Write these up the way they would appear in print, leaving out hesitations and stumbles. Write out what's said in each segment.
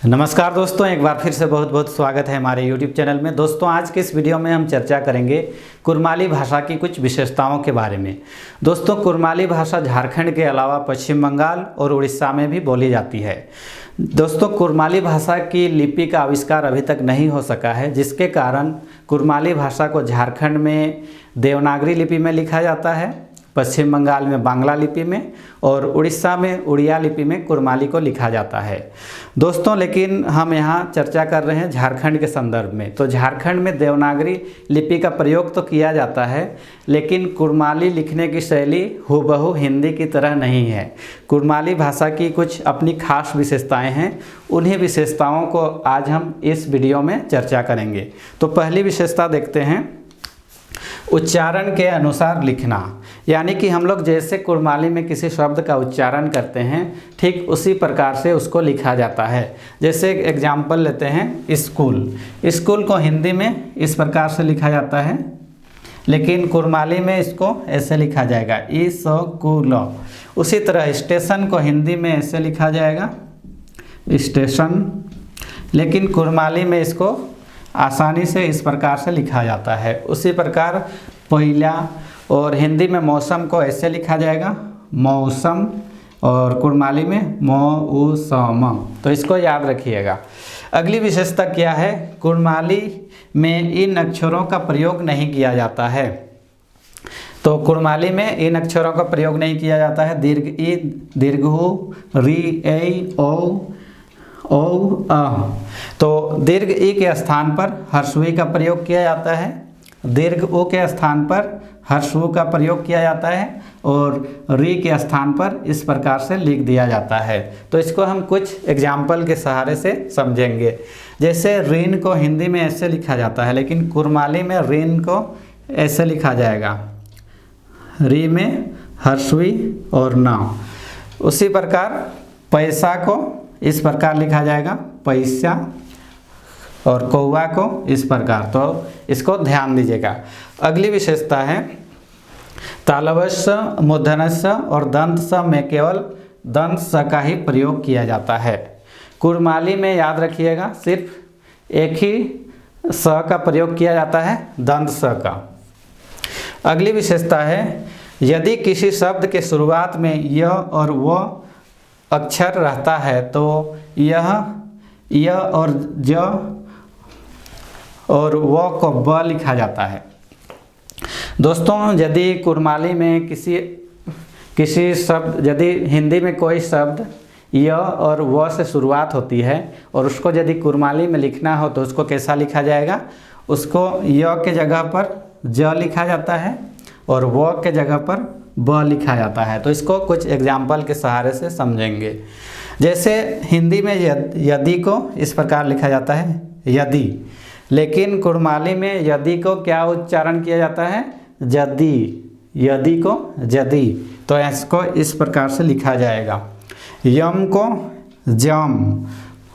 नमस्कार दोस्तों, एक बार फिर से बहुत बहुत स्वागत है हमारे YouTube चैनल में। दोस्तों, आज के इस वीडियो में हम चर्चा करेंगे कुरमाली भाषा की कुछ विशेषताओं के बारे में। दोस्तों, कुरमाली भाषा झारखंड के अलावा पश्चिम बंगाल और उड़ीसा में भी बोली जाती है। दोस्तों, कुरमाली भाषा की लिपि का आविष्कार अभी तक नहीं हो सका है, जिसके कारण कुरमाली भाषा को झारखंड में देवनागरी लिपि में लिखा जाता है, पश्चिम बंगाल में बांग्ला लिपि में और उड़ीसा में उड़िया लिपि में कुरमाली को लिखा जाता है। दोस्तों, लेकिन हम यहाँ चर्चा कर रहे हैं झारखंड के संदर्भ में। तो झारखंड में देवनागरी लिपि का प्रयोग तो किया जाता है, लेकिन कुरमाली लिखने की शैली हूबहू हिंदी की तरह नहीं है। कुरमाली भाषा की कुछ अपनी खास विशेषताएं हैं, उन्हीं विशेषताओं को आज हम इस वीडियो में चर्चा करेंगे। तो पहली विशेषता देखते हैं, उच्चारण के अनुसार लिखना। यानी कि हम लोग जैसे कुरमाली में किसी शब्द का उच्चारण करते हैं, ठीक उसी प्रकार से उसको लिखा जाता है। जैसे एक एग्जाम्पल लेते हैं, स्कूल। स्कूल को हिंदी में इस प्रकार से लिखा जाता है, लेकिन कुरमाली में इसको ऐसे लिखा जाएगा, स्कूल। उसी तरह स्टेशन को हिंदी में ऐसे लिखा जाएगा, स्टेशन, लेकिन कुरमाली में इसको आसानी से इस प्रकार से लिखा जाता है। उसी प्रकार पहिला, और हिंदी में मौसम को ऐसे लिखा जाएगा, मौसम, और कुरमाली में मौसम। तो इसको याद रखिएगा। अगली विशेषता क्या है, कुरमाली में इन अक्षरों का प्रयोग नहीं किया जाता है। तो कुरमाली में इन अक्षरों का प्रयोग नहीं किया जाता है। दीर्घ ई, दीर्घ ऊ, री, ए, ओ, अ। तो दीर्घ ई के स्थान पर हर्षवी का प्रयोग किया जाता है, दीर्घ ऊ के स्थान पर हर्षऊ का प्रयोग किया जाता है, और री के स्थान पर इस प्रकार से लिख दिया जाता है। तो इसको हम कुछ एग्जाम्पल के सहारे से समझेंगे। जैसे ऋण को हिंदी में ऐसे लिखा जाता है, लेकिन कुरमाली में ऋण को ऐसे लिखा जाएगा, री में हर्षवी और ना। उसी प्रकार पैसा को इस प्रकार लिखा जाएगा, पैसा, और कौवा को इस प्रकार। तो इसको ध्यान दीजिएगा। अगली विशेषता है, तालवस्य, मूर्धन्यस्य और दंत स में केवल दंत स का ही प्रयोग किया जाता है। कुरमाली में याद रखिएगा, सिर्फ एक ही स का प्रयोग किया जाता है, दंत स का। अगली विशेषता है, यदि किसी शब्द के शुरुआत में य और वो अक्षर रहता है तो य और ज और वो को ब लिखा जाता है। दोस्तों, यदि कुरमाली में किसी शब्द, यदि हिंदी में कोई शब्द य और वो से शुरुआत होती है और उसको यदि कुरमाली में लिखना हो तो उसको कैसा लिखा जाएगा, उसको य के जगह पर ज लिखा जाता है और वो के जगह पर ब लिखा जाता है। तो इसको कुछ एग्जाम्पल के सहारे से समझेंगे। जैसे हिंदी में यदि को इस प्रकार लिखा जाता है, यदि, लेकिन कुरमाली में यदि को क्या उच्चारण किया जाता है, जदी, यदि को जदी। तो इसको इस प्रकार से लिखा जाएगा, यम को जम,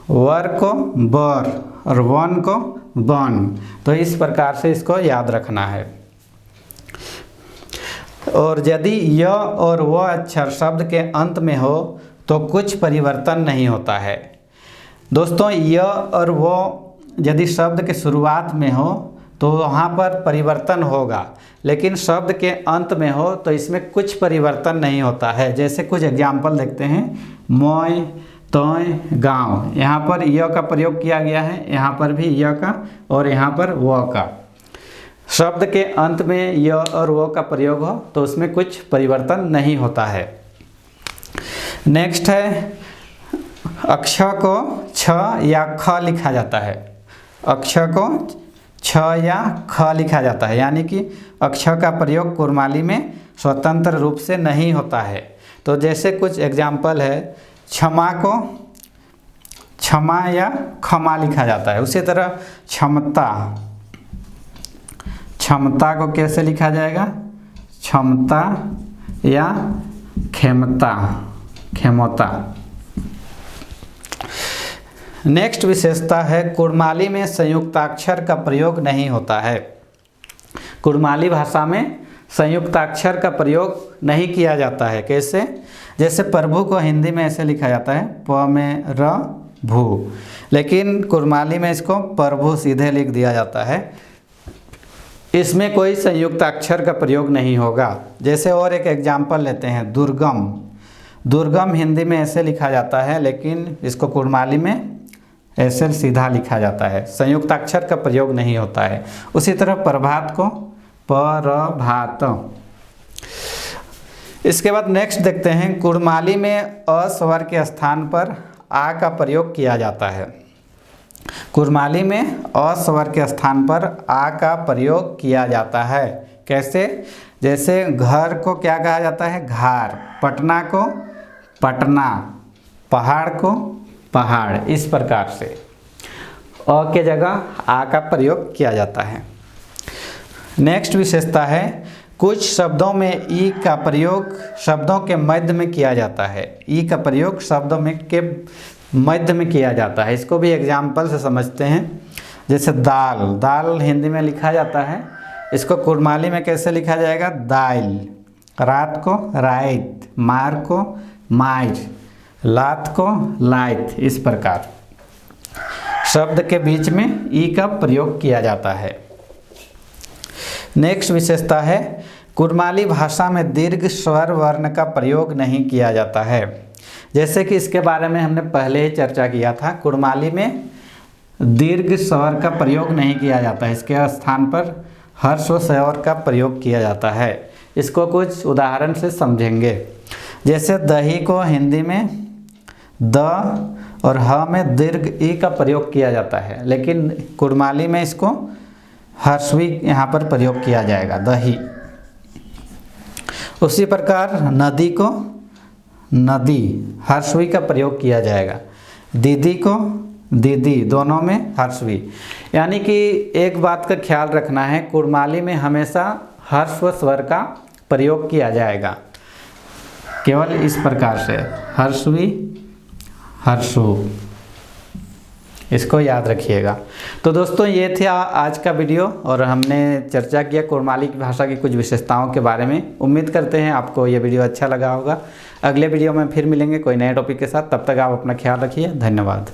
वर को बर और वन को वन। तो इस प्रकार से इसको याद रखना है। और यदि य और व अक्षर शब्द के अंत में हो तो कुछ परिवर्तन नहीं होता है। दोस्तों, य और वो यदि शब्द के शुरुआत में हो तो वहाँ पर परिवर्तन होगा, लेकिन शब्द के अंत में हो तो इसमें कुछ परिवर्तन नहीं होता है। जैसे कुछ एग्जाम्पल देखते हैं, मोय, तोय, गाँव। यहाँ पर य का प्रयोग किया गया है, यहाँ पर भी य का, और यहाँ पर व का। शब्द के अंत में य और वो का प्रयोग हो तो उसमें कुछ परिवर्तन नहीं होता है। नेक्स्ट है, अक्षर को छ या ख लिखा जाता है। अक्षर को छ या ख लिखा जाता है, यानी कि अक्षर का प्रयोग कुरमाली में स्वतंत्र रूप से नहीं होता है। तो जैसे कुछ एग्जाम्पल है, क्षमा को क्षमा या खमा लिखा जाता है। उसी तरह क्षमता, क्षमता को कैसे लिखा जाएगा, क्षमता या क्षमता, क्षमता। नेक्स्ट विशेषता है, कुरमाली में संयुक्ताक्षर का प्रयोग नहीं होता है। कुरमाली भाषा में संयुक्ताक्षर का प्रयोग नहीं किया जाता है। कैसे? जैसे प्रभु को हिंदी में ऐसे लिखा जाता है, प में र, भू, लेकिन कुरमाली में इसको प्रभु सीधे लिख दिया जाता है। इसमें कोई संयुक्त अक्षर का प्रयोग नहीं होगा। जैसे और एक एग्जाम्पल लेते हैं, दुर्गम। दुर्गम हिंदी में ऐसे लिखा जाता है, लेकिन इसको कुरमाली में ऐसे सीधा लिखा जाता है, संयुक्त अक्षर का प्रयोग नहीं होता है। उसी तरह प्रभात को प्रभात। इसके बाद नेक्स्ट देखते हैं, कुरमाली में अ स्वर के स्थान पर आ का प्रयोग किया जाता है। कुरमाली में अ स्वर के स्थान पर आ का प्रयोग किया जाता है। कैसे? जैसे घर को क्या कहा जाता है? घार। पटना को पटना, पहाड़ को पहाड़। इस प्रकार से अ के जगह आ का प्रयोग किया जाता है। नेक्स्ट विशेषता है, कुछ शब्दों में ई का प्रयोग शब्दों के मध्य में किया जाता है। ई का प्रयोग शब्दों में के मध्य में किया जाता है। इसको भी एग्जाम्पल से समझते हैं। जैसे दाल, दाल हिंदी में लिखा जाता है, इसको कुरमाली में कैसे लिखा जाएगा? दाइल। रात को राइत, मार को माइर, लात को लाइत। इस प्रकार शब्द के बीच में ई का प्रयोग किया जाता है। नेक्स्ट विशेषता है, कुरमाली भाषा में दीर्घ स्वर वर्ण का प्रयोग नहीं किया जाता है। जैसे कि इसके बारे में हमने पहले ही चर्चा किया था, कुरमाली में दीर्घ स्वर का प्रयोग नहीं किया जाता है। इसके स्थान पर हर्ष व स्वर का प्रयोग किया जाता है। इसको कुछ उदाहरण से समझेंगे। जैसे दही को हिंदी में द और ह में दीर्घ ई का प्रयोग किया जाता है, लेकिन कुरमाली में इसको हर्षवी यहाँ पर प्रयोग किया जाएगा, दही। उसी प्रकार नदी को नदी, हर्षवी का प्रयोग किया जाएगा। दीदी को दीदी, दोनों में हर्षवी। यानी कि एक बात का ख्याल रखना है, कुरमाली में हमेशा हर्ष व स्वर का प्रयोग किया जाएगा, केवल इस प्रकार से, हर्षवी हर्षु। इसको याद रखिएगा। तो दोस्तों, ये थे आज का वीडियो और हमने चर्चा किया कुरमाली की भाषा की कुछ विशेषताओं के बारे में। उम्मीद करते हैं आपको ये वीडियो अच्छा लगा होगा। अगले वीडियो में फिर मिलेंगे कोई नए टॉपिक के साथ। तब तक आप अपना ख्याल रखिए। धन्यवाद।